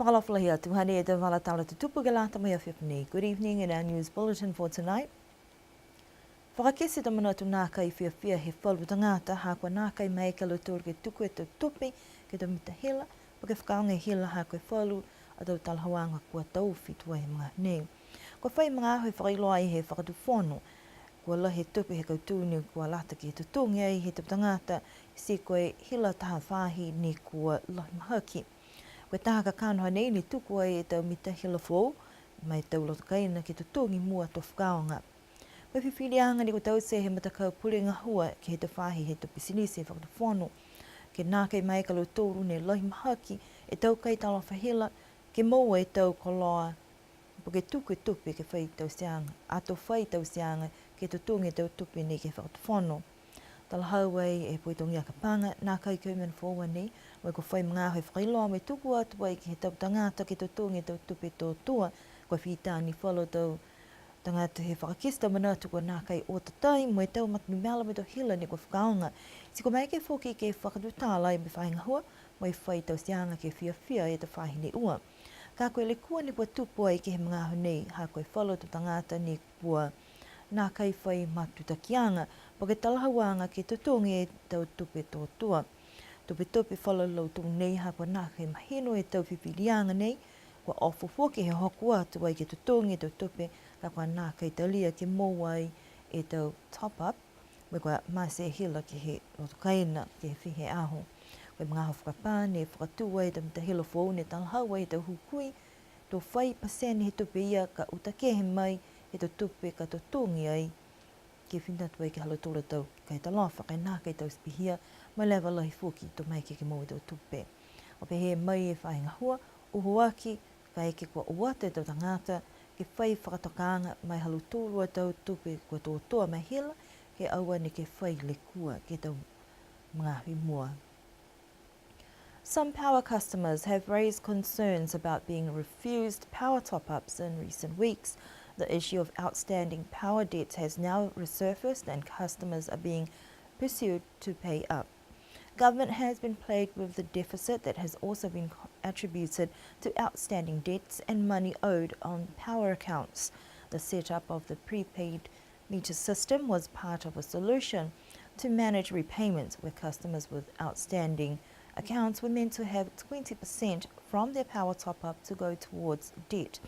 Whakalawhalahi atu hane e te wala tala te tupu ke lata mai a whiapani. Good evening in our news bulletin for tonight. Whakakese ta mana tu nā kai whiawhia he whalu tangata hākua nā kai mai ka lotor ke tuku e tau tupi ke tau mita hela pa ke whakaonga hela hākua whalu a tau talahawanga kua tau whitua he mga nei. Kua whai mga ahui whakailoa i he whakatu whono. Kua la he tupi he kautūni kua lata ki he tutungi ai he tau tangata si koe hela taha whahi ni kua lahi mahaki. Koe taha ka kānoha nei ni tuku ai e tau mita hila whou, mai tau loto kaina ki tutungi mua to whakaonga. Koe whiwhirianga ni ko tau se he matakau puringa hua ki he te whahi he tupi sinisi e whakatu whono. Ke nā kei mai ka lo tōru ne lohi mahaki e tau kai tala whahila, ke maua e tau koloa, po ke tuku e tupi ke whai tau seanga, ato whai tau seanga ke tutungi tau tupi ni ke whakatu whono. Tala hauai e Puitongi Akapanga, nā kai kumen fōwa ni, wai ko whai mga hoi whailoa me tuku atu wai ki he tau tangata ki tutungi tau tupi tō tua, ko whitāni whalo tau tangata he whakakista manatu ko nā kai o tatai, mo e tau matni mela me tau hila ni ko whakaonga. Si ko mai ke whoki ke whakatutala i me whainga hua, mo e whai tau sianga ke whiawhia e te whahi ni ua. Ka koe le kua ni kua tupu ai ke he mga hoi nei, ha koe whalo tau tangata ni kua nā kai whai matutakianga, po ke talahawanga ke tutungi e tau tupi tō tua. Tupi whala lau tō nei hapa nā kai mahino e tau whiwhirianga nei, kua ofu whoki he hoku atu ai ke tutungi e tau tupi, ka kua nā kai talia ke mōwai e tau top up, me kua māse hila ki he roto kaina, ki he whihe aho. Koe mga hawhakapāne e whakatua e tau mita hila whou ne talahawa e tau hukui, tō whai paseni he tupi ia ka utakehe mai, he tau tupi ka tutungi ai, ke whinatua i ke halotora tau kai talofa, kai nā kai tau spihia, mai lewa lahi whuki tō mai ke mōi tau tupe. O pe he mai e whainga hua, uhuaki, ka eke kua uate tau tangata, ke whai whakatokanga mai halotora tau tupe kua tō toa mai hila, ke aua ni ke whai le kua ke tau mga hui mua. Some power customers have raised concerns about being refused power top-ups in recent weeks. The issue of outstanding power debts has now resurfaced and customers are being pursued to pay up. Government has been plagued with the deficit that has also been attributed to outstanding debts and money owed on power accounts. The setup of the prepaid meter system was part of a solution to manage repayments, where customers with outstanding accounts were meant to have 20% from their power top-up to go towards debt.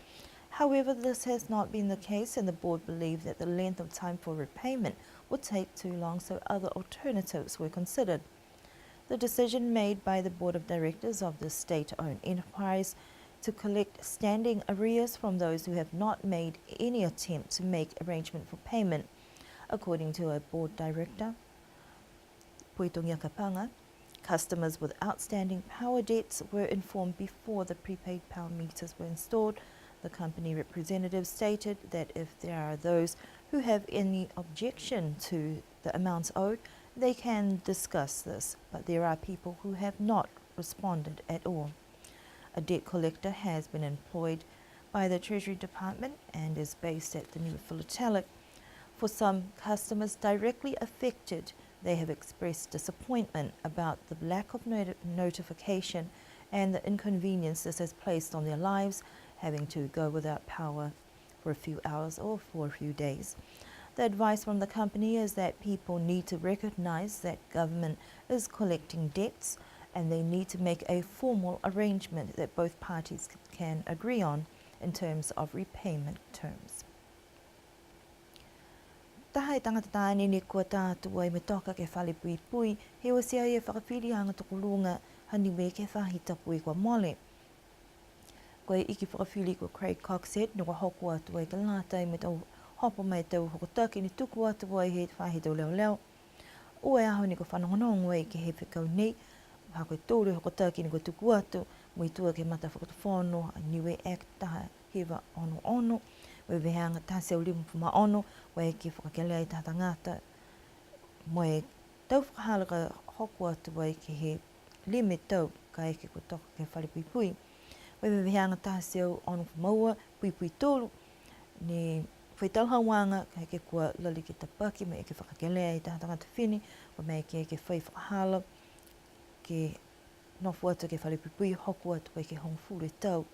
However, this has not been the case, and the board believed that the length of time for repayment would take too long, so other alternatives were considered. The decision made by the board of directors of the state-owned enterprise to collect standing arrears from those who have not made any attempt to make arrangement for payment. According to a board director, Puitongi Akapanga, customers with outstanding power debts were informed before the prepaid power meters were installed. The company representative stated that if there are those who have any objection to the amounts owed, they can discuss this, but there are people who have not responded at all. A debt collector has been employed by the Treasury Department and is based at the New Philatelic. For some customers directly affected, they have expressed disappointment about the lack of notification and the inconvenience this has placed on their lives, having to go without power for a few hours or for a few days. The advice from the company is that people need to recognize that government is collecting debts and they need to make a formal arrangement that both parties can agree on in terms of repayment terms. Tahai tangata tāne ni kua tātua I me toka ke whale pui pui, he o sia e whakawhirianga tukulunga haniwe ke whahitapu I kua mole. Koe iki whakawhiri kua Craig Coxhead, no kua hoku atu ai ka lātai me tau hopo mai tau hokotaki ni tuku atu ai he whahitau leo leo. Ue aho ni kua whanongonongo ai ke he whikau nei, ha koe tōru hokotaki ni kua tuku atu, mui tua ke mata whakatawhono, a Niue Act taha hewa ono ono, we veheanga tase o limu puma ono, wai ke whakakele ai tāta ngāta, moe tau whakahalaka hoku atu ai ke he limit tau, ka eke ko toka ke whare pui pui. Wai veheanga tase o ono pumaua, pui pui tōru, ni whai talhawanga, ka eke kua lali ki tapaki, me eke whakakele ai tāta ngāta whini, wa me eke whai whakahala, ke no fuata ke whalepupui hoku atu ke hong fure tau.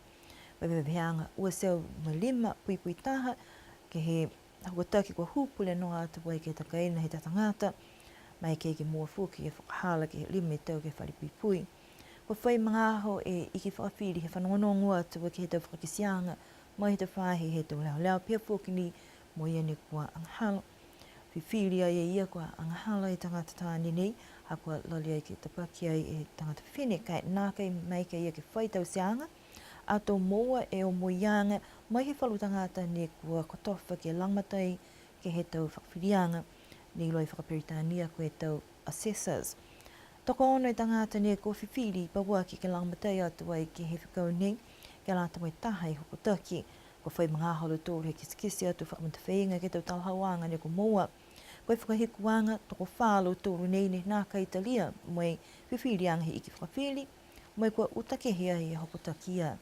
Pepepeanga ua seo malima pui taha ke he hokotaki kua hupule no atu wai ke takaina he tatangata mai ke mua fuki e whakahala ke lima tau ke whalepupui. Ko whai mga aho e iki whakawhiri he whanongonongo atu wai ke he tau whakakisianga mai he tau whahi he tau leo pia fuki ni mo iane kua anghala. Whiwhiri ai e ia kua anghala e tangata tāni nei ha kua loli ai ke tapaki ai e tangata whine kai nā kai mai ke ia ke whai tau sianga a tō moa e o moianga mai he whalutangata ne kua kotofa ke langmatai ke he tau whakawhirianga ni loi whakaperitania koe tau assessors. Toko ono i tangata ne kua whiwhiri paua ki ke langmatai atu ai ke he whakau nei ke lata mai taha i hokotaki ko whai mga holo tōru he kisikisi atu whakamantawhainga ke tau talhawanga ne ko moa. Koe whakahikuanga toko whālo tōru nei ne nā ka Italia mai whiwhiri anga he iki whakawhiri mai kua utakehia i hokotakia.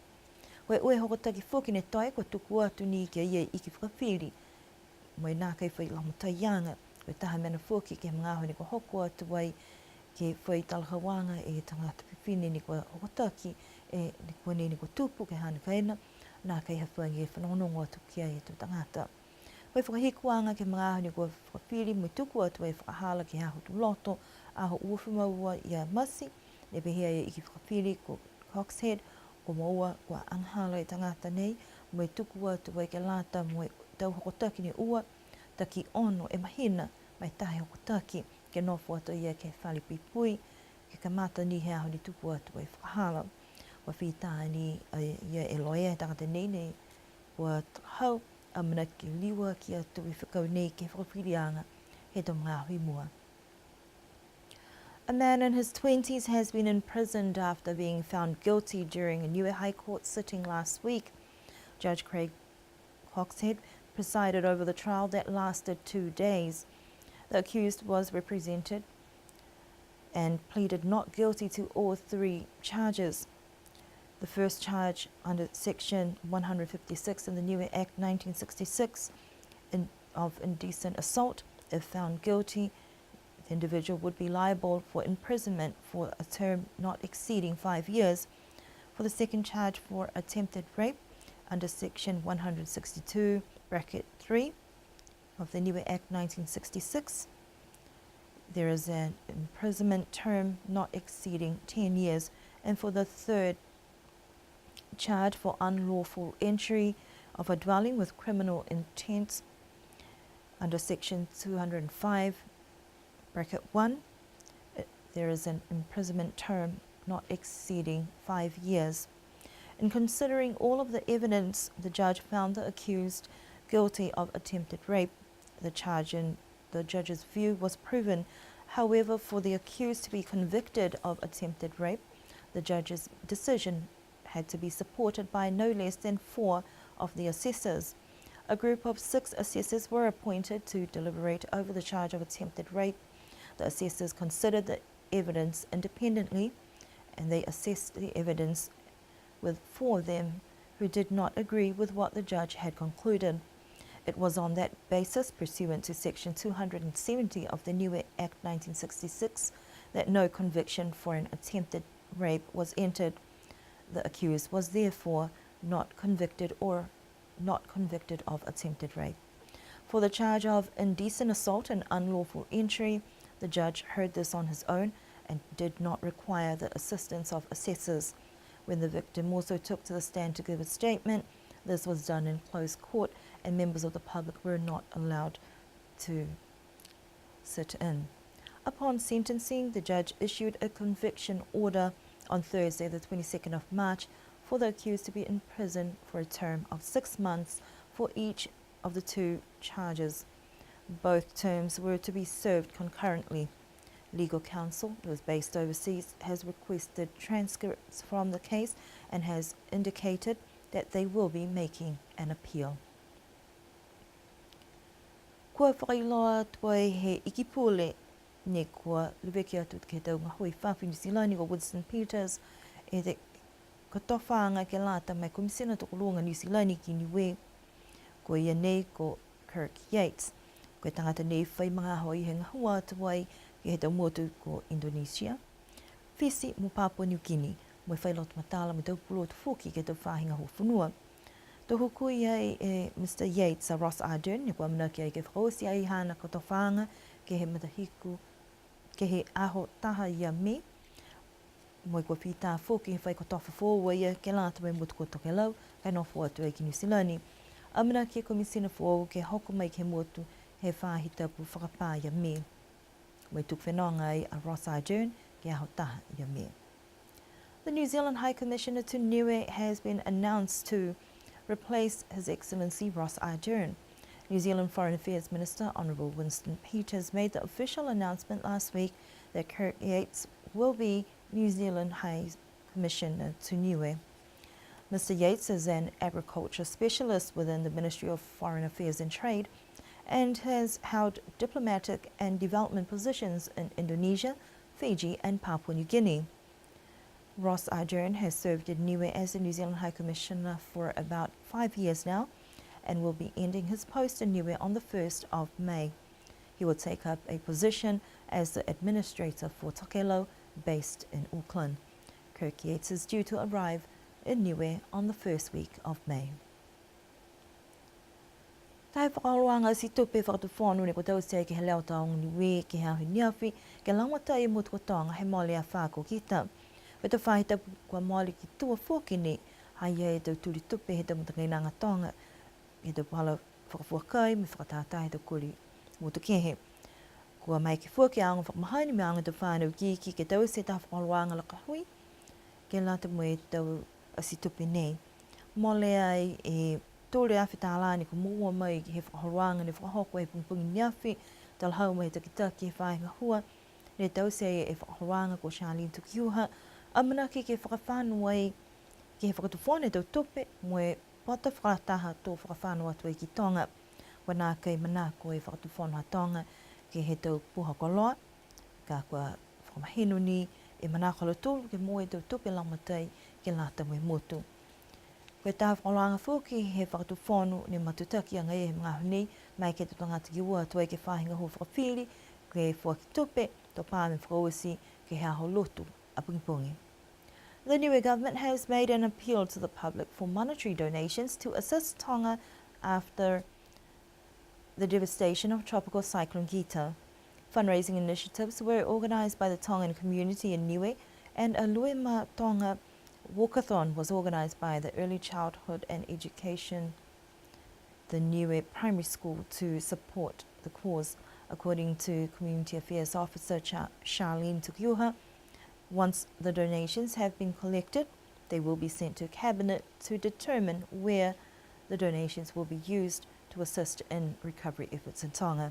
Koe ue hokotaki whoki ne tai kua tuku atu ni kia ia iki whakawhiri mai nā kai whai lammatai anga. Koe taha mena whoki ke mga aho ni kua hoko atu wai ke whai talhawanga e tangata whiwhine ni kua hokotaki e ni kua ni kua tupu ke hana kaina nā kai hawhangi e whanongonongo atu kia e tu tangata. Koe whakahikuanga ke mga aho ni kua whakawhiri mui tuku atu e whakahala ki aho tu loto, aho uwhimaua i a masi, ne pehea e iki whakawhiri ko Coxhead, ko maua kua anghala i tangata nei, mui tuku atu e ke lata mui tau hokotaki ni ua, taki ono e mahina mai tahi hokotaki ke nofu atu ia ke whalipipui, ke kamata ni he aho ni tuku atu e whakahala. Wa whitaa ni ia e loia e tangata nei nei, kua hau, a mana ki liwa ki atu i whakau nei ke whakawhirianga he tau mga hui mua. A man in his 20s has been imprisoned after being found guilty during a Niue High Court sitting last week. Judge Craig Coxhead presided over the trial that lasted 2 days. The accused was represented and pleaded not guilty to all 3 charges. The first charge under Section 156 in the Niue Act 1966 of indecent assault, if found guilty, the individual would be liable for imprisonment for a term not exceeding 5 years. For the second charge for attempted rape under Section 162, bracket 3 of the Niue Act 1966, there is an imprisonment term not exceeding 10 years. And for the third charge for unlawful entry of a dwelling with criminal intent under Section 205, bracket 1, there is an imprisonment term not exceeding 5 years. In considering all of the evidence, the judge found the accused guilty of attempted rape. The charge in the judge's view was proven. However, for the accused to be convicted of attempted rape, the judge's decision had to be supported by no less than 4 of the assessors. A group of 6 assessors were appointed to deliberate over the charge of attempted rape. The assessors considered the evidence independently, and they assessed the evidence with 4 of them who did not agree with what the judge had concluded. It was on that basis, pursuant to Section 270 of the Niue Act 1966, that no conviction for an attempted rape was entered. The accused was therefore not convicted of attempted rape. For the charge of indecent assault and unlawful entry, the judge heard this on his own and did not require the assistance of assessors. When the victim also took to the stand to give a statement, this was done in closed court and members of the public were not allowed to sit in. Upon sentencing, the judge issued a conviction order on Thursday, the 22nd of March, for the accused to be in prison for a term of 6 months for each of the 2 charges. Both terms were to be served concurrently. Legal counsel, who is based overseas, has requested transcripts from the case and has indicated that they will be making an appeal. Kua whakailoa tuai he ikipule ne kua luweki atu ke tau ngahui whawhi New Zealand ko Winston Peters e te katowhanga ke lata mai komisina toko luonga New Zealand ki niwe ko ia nei ko Kirk Yates. Ko tangata nei whai mga hoi he ngahua atu ai ke he tau motu ko Indonesia. fisi mo Papua New Guinea, mo whailot matala mo tau pulo tu fuki ke tau whahinga ho whanua. Tō hukui ai Mr. Yates a Ross Ardern, e kua manaki ai ke whakaosi ai hana ko tō whaanga, ke he matahiku, ke he aho taha ia me, mo i kua whita fuki he whai ko tofa fōua ia, ke lāta mai mutu ko toke lau, kai nofu atu ai ki New Zealand. A manaki e komisina fōu ke hoko mai ke mutu he whāhitapu whakapā ia me. Mo i tuk whenonga ai a Ross Ardern, ke aho taha ia me. The New Zealand High Commissioner to Niue has been announced to replace His Excellency Ross Ardern. New Zealand Foreign Affairs Minister Honourable Winston Peters made the official announcement last week that Kirk Yates will be New Zealand High Commissioner to Niue. Mr. Yates is an agriculture specialist within the Ministry of Foreign Affairs and Trade and has held diplomatic and development positions in Indonesia, Fiji and Papua New Guinea. Ross Ardern has served in Niue as the New Zealand High Commissioner for about 5 years now and will be ending his post in Niue on the 1st of May. He will take up a position as the administrator for Tokelo, based in Auckland. Kirk Yates is due to arrive in Niue on the first week of May. Tai whakaroanga si tupe whakatawhonu ne ko tausia ki he leo taong Niue ki hea hui niawhi, ke langwata i mutu kotonga he mole a whāko kita. Weta whahita kua mole ki tua fōkini, hai e tau turi tupe he tamuta kei nanga tonga, he tau pahala whakafuakai, me whakatātai tau kuri mutu kehe. Kua mai ki fuaki aonga whakamahani me anga tau whānau ki ke tau se tā whakaroanga laka hui, ke lata mo e tau asi tupe nei. Mole ai e tōre awhi tālani ko mua mai ki he whakaroanga ne whakahoko e pungpungi niawhi, tal hau mai takitaki he whainga hua, ne tau se e whakaroanga ko Charlene Tukiuha, amanaki ke whakawhanua ai ki he whakatuwhone tau tupe mo e pata whakataha tō whakawhanua atu e ki tonga. Wana kei manako e whakatuwhona tonga ke he tau puha koloa, ka kua whakamahino ni e manako la tōru ke mo e tau tupe laumatai ke lata mo e motu. Koe tā whakalanga whoki he whakatuwhonu ne matutaki anga e he mga huni mai ke te tangata ki ua atu e ke whahinga ho whakawhiri ke whaki tupe tō pāme whakawasi ke he aho lotu a pungipungi. The Niue government has made an appeal to the public for monetary donations to assist Tonga after the devastation of Tropical Cyclone Gita. Fundraising initiatives were organised by the Tongan community in Niue, and a Luema Tonga walkathon was organised by the Early Childhood and Education, the Niue Primary School, to support the cause, according to Community Affairs Officer Charlene Tukiuha. Once the donations have been collected, they will be sent to Cabinet to determine where the donations will be used to assist in recovery efforts in Tonga.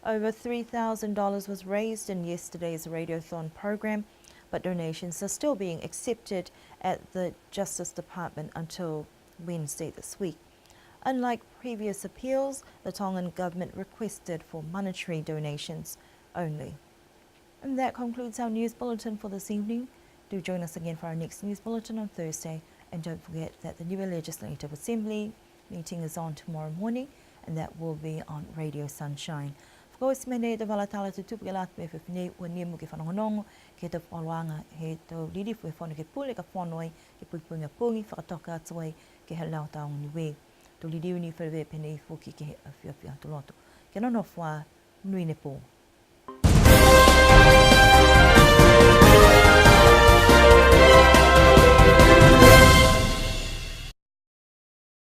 Over $3,000 was raised in yesterday's Radiothon program, but donations are still being accepted at the Justice Department until Wednesday this week. Unlike previous appeals, the Tongan government requested for monetary donations only. And that concludes our news bulletin for this evening. Do join us again for our next news bulletin on Thursday. And don't forget that the Niue Legislative Assembly meeting is on tomorrow morning, and that will be on Radio Sunshine. Whakaosi mene te walatala te tupu ke lātu me whiwhine ua niemu ke whanongonongo ke te whaloanga he tau ririfu e whanu ke pule ka whanoi ke puipunga pungi whakatoka atu ai ke he lau taonga Niue. Tau ririu ni whare pene i whoki ke he awhiawhia toloto. Ke nono wha nui ne pō.